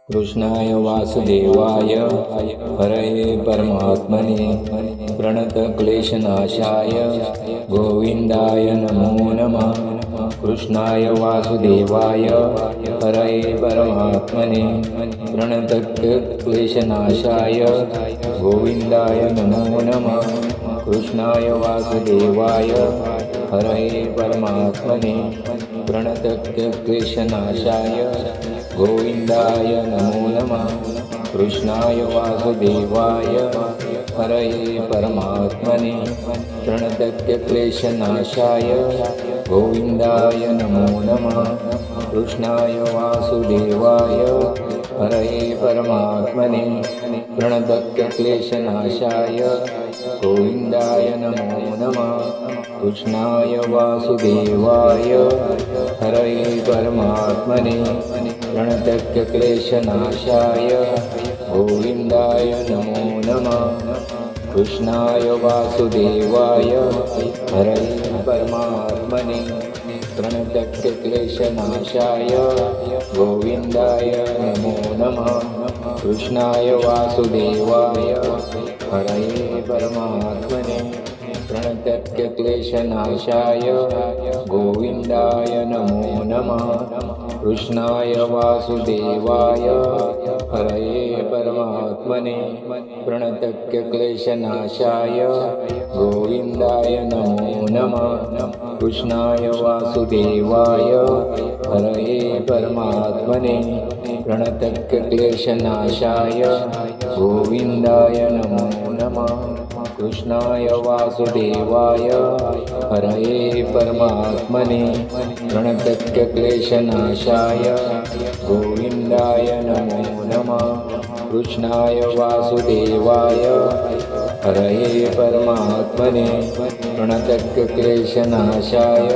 कृष्णाय वासुदेवाय हरये परमात्मने प्रणतक्लेशनाशाय गोविन्दाय नमो नमः। कृष्णाय वासुदेवाय हरये परमात्मने प्रणतक्लेशनाशाय गोविन्दाय नमो नमः। कृष्णाय वासुदेवाय हरये परमात्मने प्रणतक्लेशनाशाय गोविन्दाय नमो नमः। कृष्णाय वासुदेवाय हरये परमात्मने प्रणतक्लेशनाशाय गोविन्दाय नमो नमः। कृष्णाय वासुदेवाय हरये परमात्मने प्रणतक्लेशनाशाय गोविन्दाय नमो नमः। कृष्णाय वासुदेवाय हरये परमात्मने प्रणतक्लेशनाशाय गोविन्दाय नमो नमः। कृष्णाय वासुदेवाय हरये परमात्मने प्रणतक्लेशनाशाय गोविन्दाय नमो नमः। कृष्णाय वासुदेवाय हरये परमात्मने प्रणतक्लेशनाशाय गोविन्दाय नमो नमः। कृष्णाय वासुदेवाय हरये परमात्मने प्रणतक्लेशनाशाय गोविन्दाय नमो नमः। कृष्णाय वासुदेवाय हरये परमात्मने प्रणतक्लेशनाशाय गोविन्दाय नमो नमः। कृष्णाय वासुदेवाय हरये परमात्मने प्रणतक्लेशनाशाय गोविन्दाय नमो नमः। कृष्णाय वासुदेवाय हरये परमात्मने प्रणतक्लेशनाशाय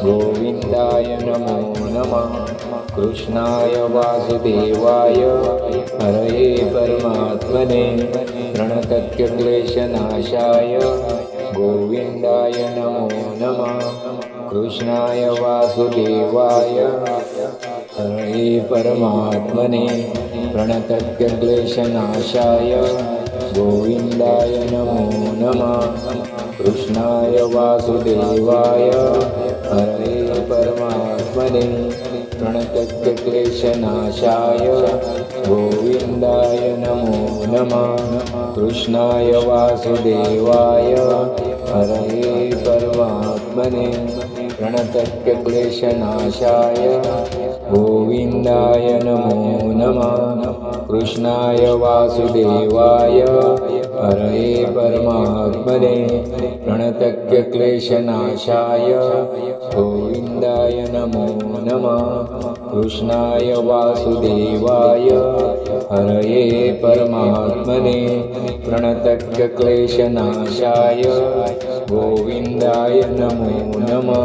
गोविन्दाय नमो नमः। कृष्णाय वासुदेवाय हरये परमात्मने प्रणतक्लेशनाशाय गोविन्दाय नमो नमः। कृष्णाय वासुदेवाय हरये परमात्मने प्रणतक्लेशनाशाय गोविन्दाय नमो नमः। कृष्णाय वासुदेवाय हरये परमात्मने प्रणतक्लेशनाशाय गोविन्दाय नमो नमः। कृष्णाय वासुदेवाय हरये परमात्मने प्रणतक्लेशनाशाय गोविन्दाय नमो नमः। कृष्णाय वासुदेवाय हरये परमात्मने प्रणतक्लेशनाशाय गोविन्दाय नमो नमः। कृष्णाय वासुदेवाय हरये परमात्मने प्रणतक्लेशनाशाय गोविन्दाय नमो नमः।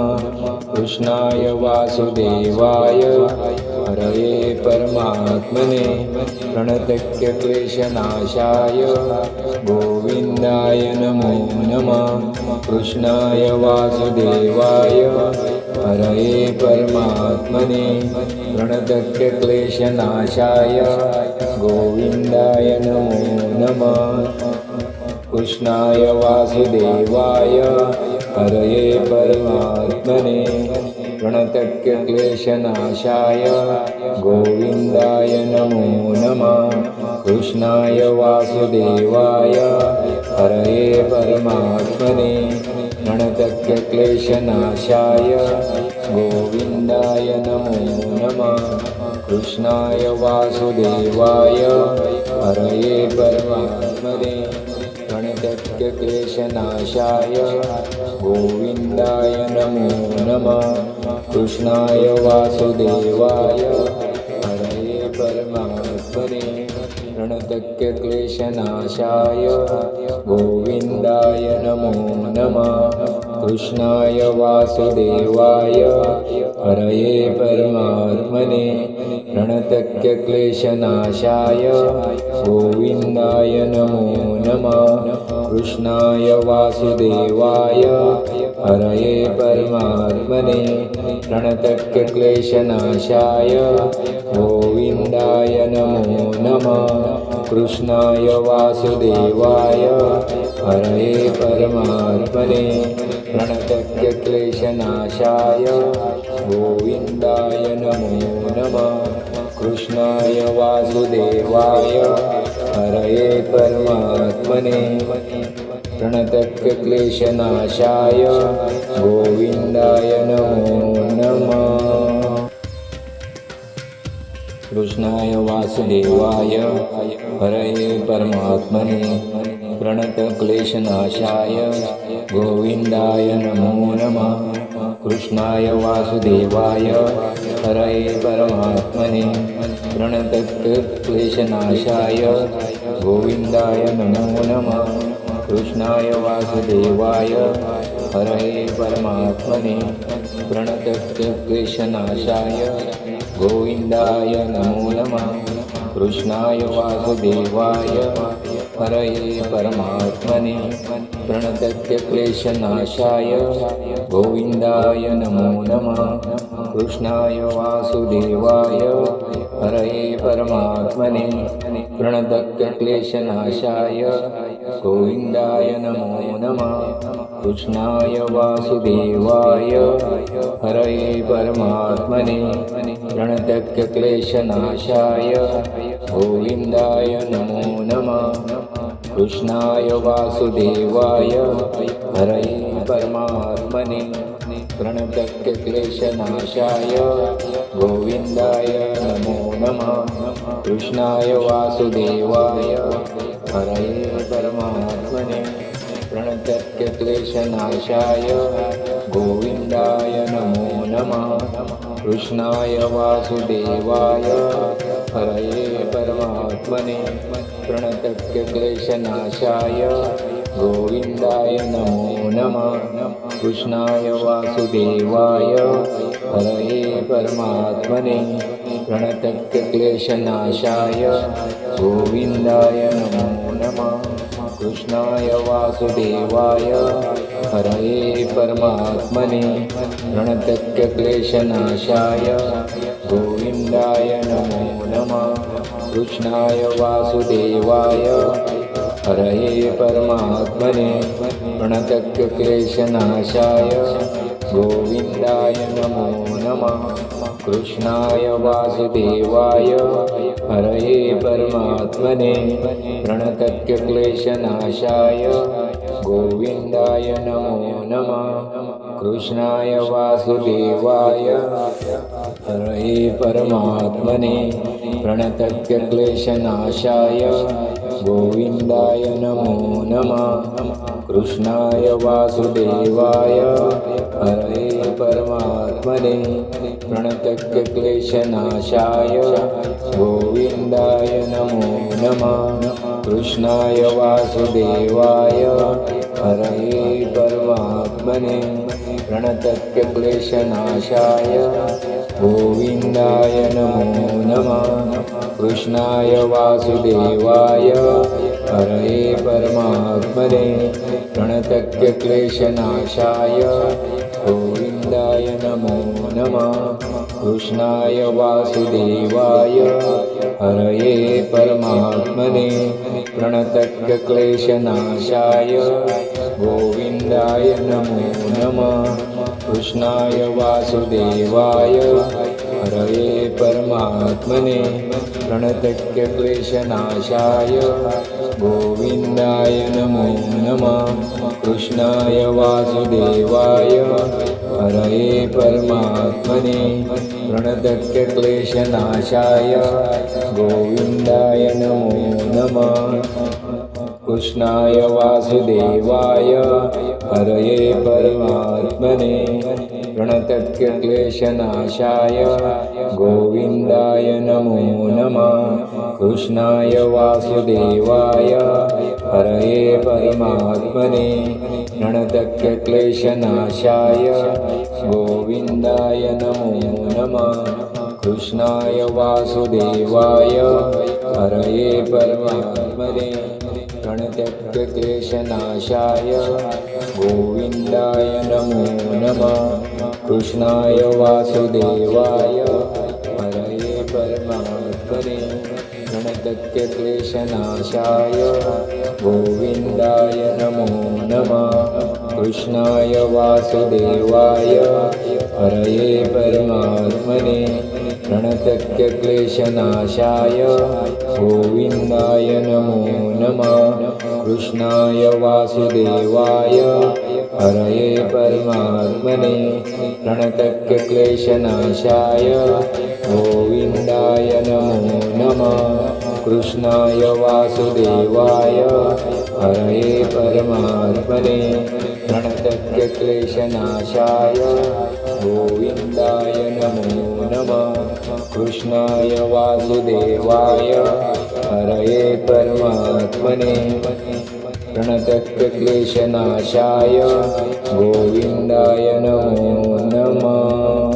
कृष्णाय वासुदेवाय हरये परमात्मने प्रणतक्लेशनाशाय गोविन्दाय नमो नमः। कृष्णाय वासुदेवाय हरये परमात्मने प्रणतक्लेशनाशाय गोविन्दाय नमो नमः। कृष्णाय वासुदेवाय हरये परमात्मने प्रणतक्लेशनाशाय गोविन्दाय नमो नमः। कृष्णाय वासुदेवाय हरये परमात्मने प्रणतक्लेशनाशाय गोविन्दाय नमो नमः। कृष्णाय वासुदेवाय हरये परमात्मने प्रणतक्लेशनाशाय गोविन्दाय नमो नमः। कृष्णाय वासुदेवाय हरये परमात्मने प्रणतक्लेशनाशाय गोविन्दाय नमो नमः। कृष्णाय वासुदेवाय हरये परमात्मने प्रणतक्लेशनाशाय गोविन्दाय नमो नमः। कृष्णाय वासुदेवाय हरये परमात्मने प्रणतक्लेशनाशाय गोविन्दाय नमो नमः कृष्णाय वासुदेवाय हरये परमात्मने प्रणतक्लेशनाशाय गोविन्दाय नमो नमः कृष्णाय वासुदेवाय हरये परमात्मने प्रणतक्लेशनाशाय गोविन्दाय नमो नमः कृष्णाय वासुदेवाय हरये परमात्मने प्रणतक्लेशनाशाय गोविन्दाय नमो नमः कृष्णाय वासुदेवाय हरये परमात्मने प्रणतक्लेशनाशाय गोविन्दाय नमो नमः कृष्णाय वासुदेवाय हरये परमात्मने प्रणतक्लेशनाशाय गोविन्दाय नमो नमः कृष्णाय वासुदेवाय हरये परमात्मने प्रणतक्लेशनाशाय गोविन्दाय नमो नमः कृष्णाय वासुदेवाय हरये परमात्मने प्रणतक्लेशनाशाय गोविन्दाय नमो नमः कृष्णाय वासुदेवाय हरये परमात्मने प्रणतक्लेशनाशाय गोविन्दाय नमो नमः कृष्णाय वासुदेवाय हरये परमात्मने प्रणतक्लेशनाशाय गोविन्दाय नमो नमः कृष्णाय वासुदेवाय हरये परमात्मने प्रणतक्लेशनाशाय गोविन्दाय नमो नमः कृष्णाय वासुदेवाय हरये परमात्मने प्रणतक्लेशनाशाय गोविन्दाय नमो नमः कृष्णाय वासुदेवाय हरये परमात्मने प्रणतक्लेशनाशाय गोविन्दाय नमो नमः कृष्णाय वासुदेवाय हरये परमात्मने प्रणतक्लेशनाशाय गोविन्दाय नमो नमः कृष्णाय वासुदेवाय हरये परमात्मने प्रणतक्लेशनाशाय गोविन्दाय नमो नमः कृष्णाय वासुदेवाय हरये परमात्मने प्रणतक्लेशनाशाय गोविन्दाय नमो नमः कृष्णाय वासुदेवाय हरये परमात्मने प्रणतक्लेशनाशाय गोविन्दाय नमो नमः कृष्णाय वासुदेवाय हरये परमात्मने प्रणतक्लेशनाशाय गोविन्दाय नमो नमः कृष्णाय वासुदेवाय हरये परमात्मने प्रणतक्लेशनाशाय गोविन्दाय नमो नमः कृष्णाय वासुदेवाय हरये परमात्मने प्रणतक्लेशनाशाय गोविन्दाय नमो नमः कृष्णाय वासुदेवाय हरये परमात्मने प्रणतक्लेशनाशाय गोविन्दाय नमो नमः कृष्णाय वासुदेवाय हरये परमात्मने प्रणतक्लेशनाशाय गोविन्दाय नमो नमः कृष्णाय वासुदेवाय हरये परमात्मने प्रणतक्लेशनाशाय गोविन्दाय नमो नमः कृष्णाय वासुदेवाय हरये परमात्मने प्रणतक्लेशनाशाय गोविन्दाय नमो नमः कृष्णाय वासुदेवाय हरये परमात्मने प्रणतक्लेशनाशाय गोविन्दाय नमो नमः कृष्णाय वासुदेवाय हरये परमात्मने प्रणत्यक्तक्लेशनाशाय गोविन्दाय नमो नमः कृष्णाय वासुदेवाय हरये परमात्मने प्रणत्यक्तक्लेशनाशाय गोविन्दाय नमो नमः कृष्णाय वासुदेवाय हरये परमात्मने प्रणत्यक्तक्लेशनाशाय गोविन्दाय नमो नमः कृष्णाय वासुदेवाय हरये परमात्मने प्रणत्यक्तक्लेशनाशाय गोविन्दाय नमो नमः कृष्णाय वासुदेवाय हरये परमात्मने प्रणत्यक्तक्लेशनाशाय गोविन्दाय नमो नमः कृष्णाय वासुदेवाय हरये परमात्मने प्रणत्यक्तक्लेशनाशाय गोविन्दाय नमो नमः।